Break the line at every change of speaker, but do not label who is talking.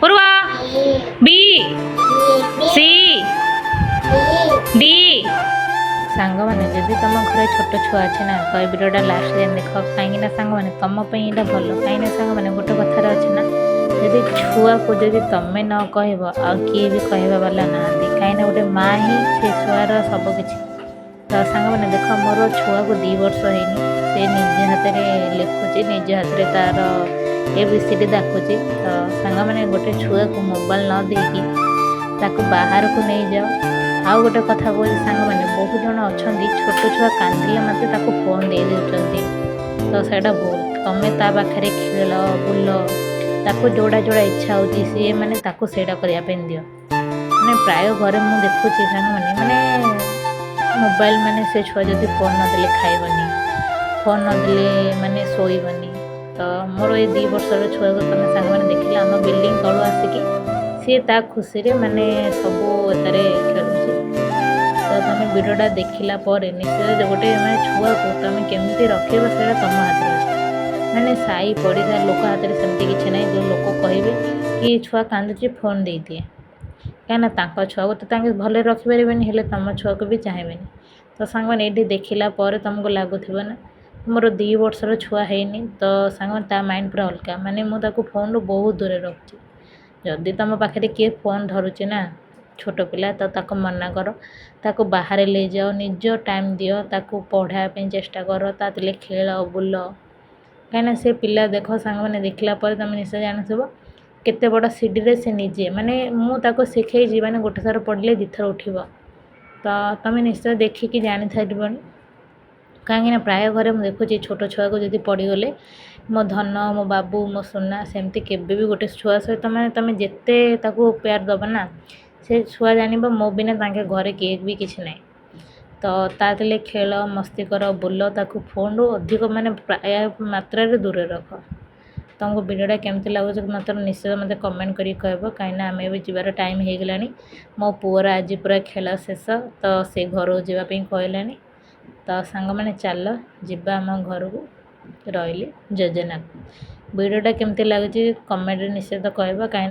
पूर्वा B C D सांग मैंने जदि तुम घर छोट छुआ अच्छे ना तो ये भिडियोटा लास्ट जाए देख कहीं सांग मैंने तुम यहाँ भल कहीं सांग मैंने गोटे कथार अच्छे ना जदि छुआ को जदि तुम्हें न कह किए भी कहवा वाला ना कहीं गोटे माँ ही से छुआर सबकि तो सांग मैंने देख मोर छुआ को 2 वर्ष होनी से निज हाथ में लिखुची निज हाथ में तार ABCD डाकुची तो सांग मैंने गोटे छुआ को मोबाइल न देकी ताको बाहर को नहीं जाओ आउ गोटे कथा कह सांग मैंने बहुत जन अच्छा छोट छुआ कांदिले मत फोन दे दे तो सैटा भूल तुम्हें ता पाखे खेल बुल ताको जोड़ा जोड़ा इच्छा होची सी मैंने ताको सेटा करने दियो मैंने प्राय घरे मुझे देखुची सांग मैंने मोबाइल मैंने से छुआ जब फोन नदेले खाइबनी फोन नदेले मैंने शोबनी तो मोर ये 2 वर्षर छुआ को तुम सांग मैंने देखिले आम बिल्डिंग तलू आसिकी सी ता खुशी मैंने सबू एतारे खेलुची तो तुम वीडियोटा देखला निश्चय गोटे मैंने छुआ को तुम केमती रखे से तुम हाथ में मैंने साई पड़ीसा लोक हाथ में सेमती किसी ना जो लोक कहे कि छुआ कांदुची फोन दे दिए कहीं छुआ को तो भले रखिपारे हेल्ले तुम छुआ को भी चाहिए तो सांग मैंने ये देखला तुमको लगुव ना मोर 2 वर्षर छुआ है तो सांग ता माइंड पूरा अलग माने मुझे फोन रू बहुत दूर रखुची जदि तुम पाखे किए फोन धरुचे ना छोट पिला तो ताको मना कर ताको बाहर ले जाओ निज टाइम दियो ताको पढ़ाई चेष्टा कर ताले खेल बुल कहीं से पिला देख सांग मैंने देखला तुम निश्चय जानथब केते बड़ सीढ़ी से निजे माने मुझे शिखई माने गोटे थर पड़े 2 थर उठिब तो तुम निश्चय देखिकी जानी थरबनी कहीं प्राय घरे मुझे देखुची छोट छुआ को जब पड़गले मो धन मो बाबू मो सुना सेमती केबे भी गोटे छुआ सहित मैंने तुम जिते प्यार दब ना से छुआ जान मो बिना ताके घरे केक भी किसी ना तो ताले खेल मस्ती कर बुल ताको फोन रू अधिक मैंने प्राय मात्रा दूर रख तुमको वीडियोटा केमती लगुच मतलब निश्चय मत कमेंट करी कहब कहीं आम भी जीवार टाइम हो गला मो पुअर आज पूरा खेल शेष तो से घर जावाई कहलानी तो सांग मैंने चल जीवा आम घर को रही जजनाथ वीडियोटा केमती लगुच कमेंट निश्चित कहब कहीं